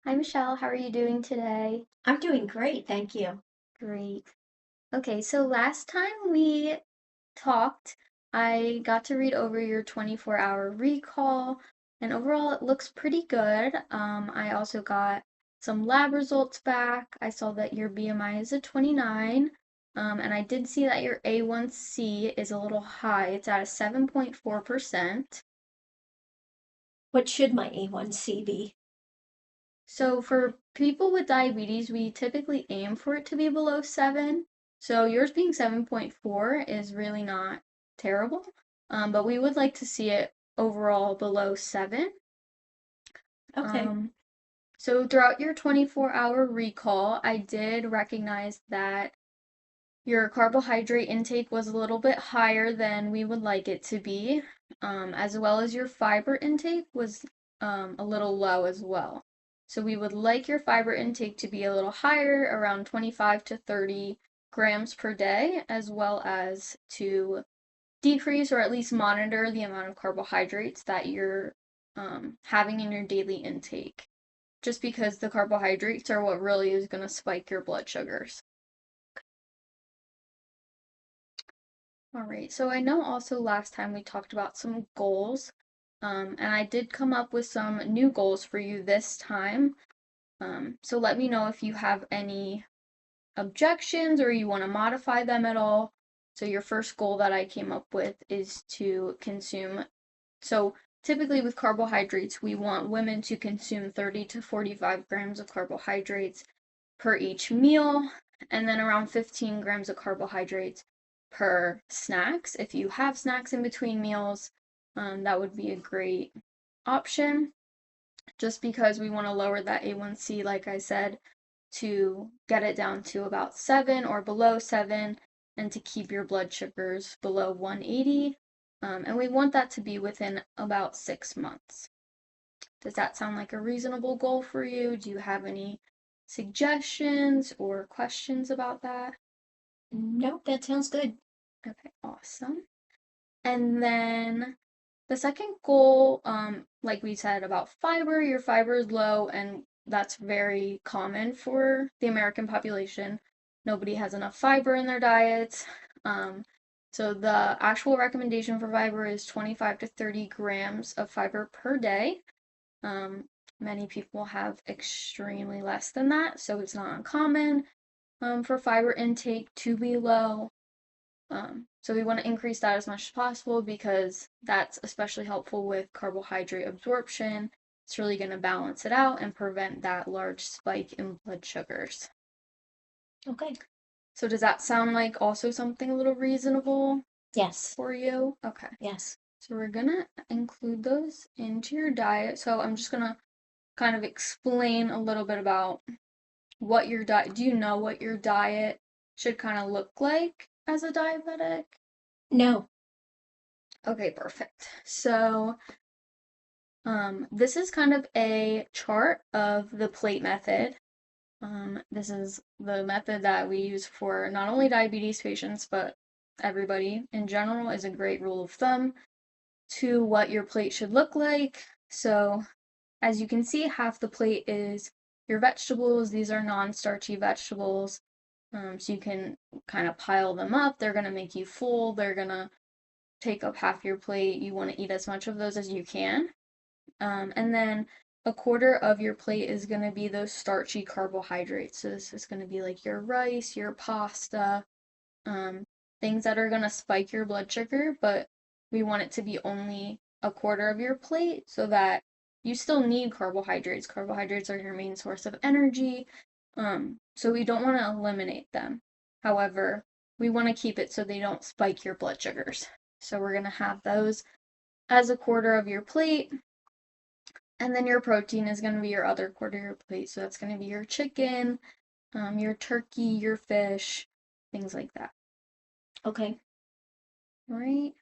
Hi, Michelle. How are you doing today? I'm doing great, thank you. Great. Okay, so last time we talked, I got to read over your 24-hour recall, and overall it looks pretty good. I also got some lab results back. I saw that your BMI is a 29, and I did see that your A1C is a little high. It's at a 7.4%. What should my A1C be? So for people with diabetes, we typically aim for it to be below 7. So yours being 7.4 is really not terrible. But we would like to see it overall below 7. Okay. Um, so throughout your 24-hour recall, I did recognize that your carbohydrate intake was a little bit higher than we would like it to be, as well as your fiber intake was a little low as well. So we would like your fiber intake to be a little higher, around 25 to 30 grams per day, as well as to decrease or at least monitor the amount of carbohydrates that you're having in your daily intake, just because the carbohydrates are what really is going to spike your blood sugars. All right, so I know also last time we talked about some goals, and I did come up with some new goals for you this time. So let me know if you have any objections or you want to modify them at all. So your first goal that I came up with is to consume. So typically with carbohydrates, we want women to consume 30 to 45 grams of carbohydrates per each meal, and then around 15 grams of carbohydrates per snacks. If you have snacks in between meals, that would be a great option just because we want to lower that A1C, like I said, to get it down to about 7 or below 7 and to keep your blood sugars below 180. And we want that to be within about 6 months. Does that sound like a reasonable goal for you? Do you have any suggestions or questions about that? Nope, that sounds good. Okay, awesome. And then the second goal, like we said about fiber, your fiber is low, and that's very common for the American population. Nobody has enough fiber in their diets. Um, so the actual recommendation for fiber is 25 to 30 grams of fiber per day. Um, Many people have extremely less than that, so it's not uncommon for fiber intake to be low. So we want to increase that as much as possible because that's especially helpful with carbohydrate absorption. It's really going to balance it out and prevent that large spike in blood sugars. Okay. So does that sound like also something a little reasonable Yes. for you? Okay. Yes. So we're gonna include those into your diet. So I'm just gonna kind of explain a little bit about what your diet, do you know what your diet should kind of look like as a diabetic? No. Okay, perfect. So, this is kind of a chart of the plate method. This is the method that we use for not only diabetes patients, but everybody in general is a great rule of thumb to what your plate should look like. So, as you can see, half the plate is your vegetables. These are non-starchy vegetables. So you can kind of pile them up. They're gonna make you full. They're gonna take up half your plate. You want to eat as much of those as you can. And then a quarter of your plate is going to be those starchy carbohydrates. So this is going to be like your rice, your pasta, um, things that are going to spike your blood sugar, but we want it to be only a quarter of your plate so that you still need carbohydrates. Carbohydrates are your main source of energy. So we don't want to eliminate them. However, we want to keep it so they don't spike your blood sugars. So we're going to have those as a quarter of your plate. And then your protein is going to be your other quarter of your plate. So that's going to be your chicken, your turkey, your fish, things like that. Okay. All right.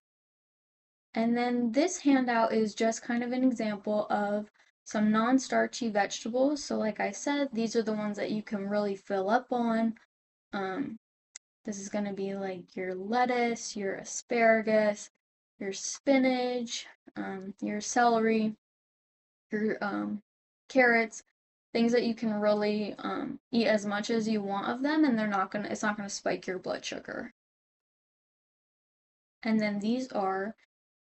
And then this handout is just kind of an example of some non-starchy vegetables. So like I said, these are the ones that you can really fill up on. Um, this is going to be like your lettuce, your asparagus, your spinach, your celery, your carrots. things that you can really eat as much as you want of them, and it's not gonna spike your blood sugar. And then these are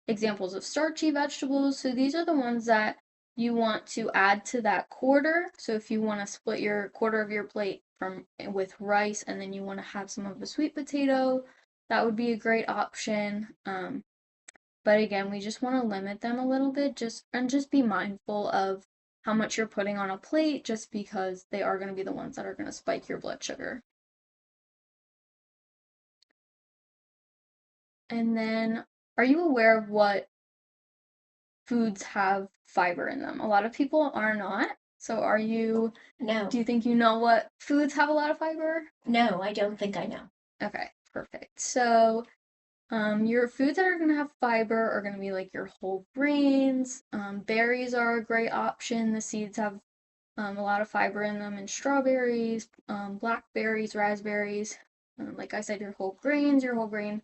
examples of starchy vegetables. So these are the ones that you want to add to that quarter. So if you want to split your quarter of your plate from with rice and then you want to have some of the sweet potato, that would be a great option. But again, we just want to limit them a little bit, just be mindful of how much you're putting on a plate, just because they are going to be the ones that are going to spike your blood sugar. And then, are you aware of what foods have fiber in them? A lot of people are not. So No. do you think you know what foods have a lot of fiber? No, I don't think I know. Okay, perfect. So, your foods that are going to have fiber are going to be like your whole grains. Berries are a great option. The seeds have a lot of fiber in them, and strawberries, blackberries, raspberries. Like I said, your whole grains, your whole grain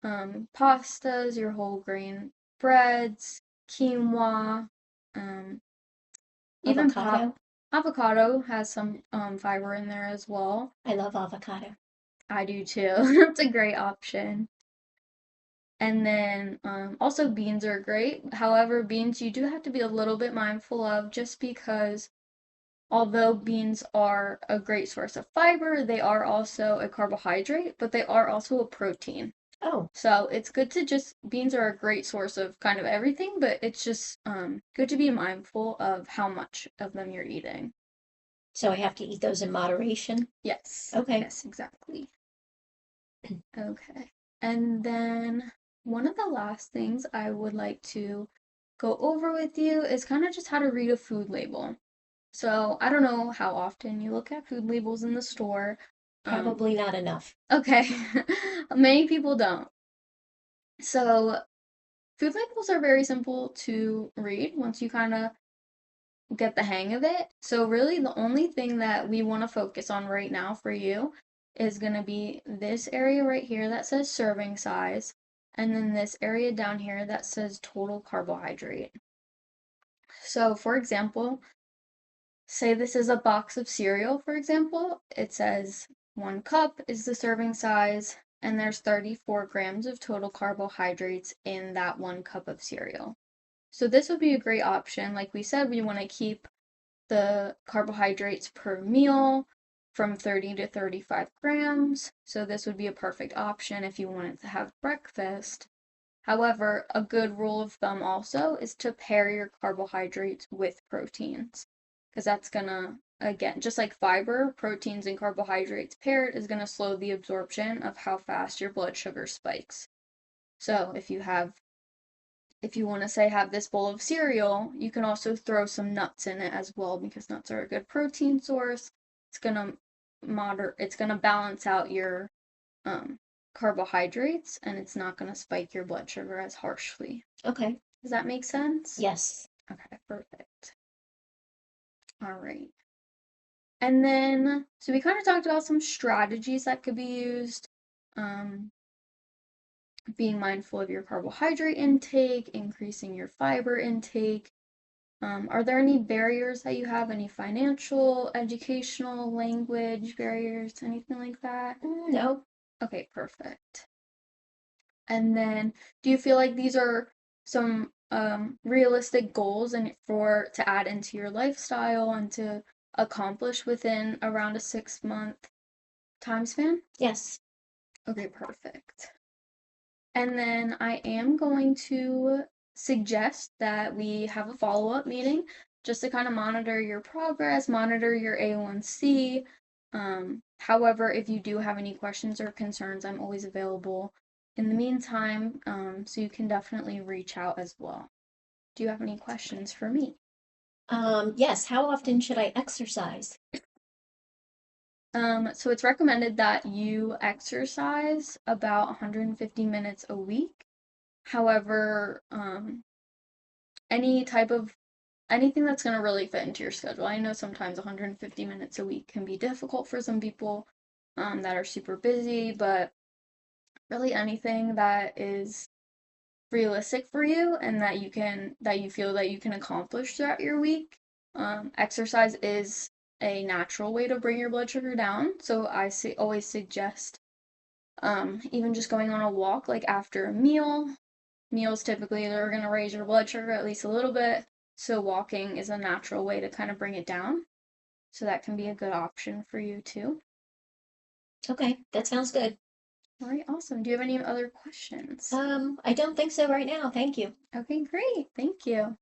pastas, your whole grain breads, quinoa, um, even Avocado. avocado has some fiber in there as well. I love avocado. I do too. That's a great option. And then also beans are great. However, beans you do have to be a little bit mindful of, just because although beans are a great source of fiber, they are also a carbohydrate, but they are also a protein. Oh, So it's good to beans are a great source of kind of everything, but it's just good to be mindful of how much of them you're eating. so I have to eat those in moderation? Yes. Okay. Yes, exactly. Okay. And then one of the last things I would like to go over with you is kind of just how to read a food label. So I don't know how often you look at food labels in the store. Probably not enough. Okay. Many people don't. So food labels are very simple to read once you kind of get the hang of it. So really the only thing that we want to focus on right now for you is going to be this area right here that says serving size, and then this area down here that says total carbohydrate. So for example, say this is a box of cereal, for example, it says 1 cup is the serving size, and there's 34 grams of total carbohydrates in that 1 cup of cereal. So this would be a great option. Like we said, we want to keep the carbohydrates per meal from 30 to 35 grams. So this would be a perfect option if you wanted to have breakfast. However, a good rule of thumb also is to pair your carbohydrates with proteins, because that's gonna, again, just like fiber, proteins and carbohydrates paired is gonna slow the absorption of how fast your blood sugar spikes. So if you want to say have this bowl of cereal, you can also throw some nuts in it as well, because nuts are a good protein source. It's gonna balance out your um, carbohydrates, and it's not gonna spike your blood sugar as harshly. Okay. Does that make sense? Yes. Okay, perfect. All right. And then, so we kind of talked about some strategies that could be used. Um, being mindful of your carbohydrate intake, increasing your fiber intake. Are there any barriers that you have? Any financial, educational, language barriers, anything like that? No. Okay, perfect. And then, do you feel like these are some realistic goals and to add into your lifestyle and to accomplish within around a 6 month time span? Yes. Okay, perfect. And then I am going to suggest that we have a follow-up meeting just to kind of monitor your progress, monitor your A1C. However, if you do have any questions or concerns, I'm always available in the meantime, so you can definitely reach out as well. Do you have any questions for me? Yes. How often should I exercise? So it's recommended that you exercise about 150 minutes a week. However, any type of anything that's going to really fit into your schedule. I know sometimes 150 minutes a week can be difficult for some people that are super busy, but really anything that is realistic for you and that you feel that you can accomplish throughout your week, Exercise is a natural way to bring your blood sugar down. So always suggest even just going on a walk like after a meal. Meals typically are going to raise your blood sugar at least a little bit. So walking is a natural way to kind of bring it down. So that can be a good option for you too. Okay, that sounds good. All right, awesome. Do you have any other questions? I don't think so right now. Thank you. Okay, great. Thank you.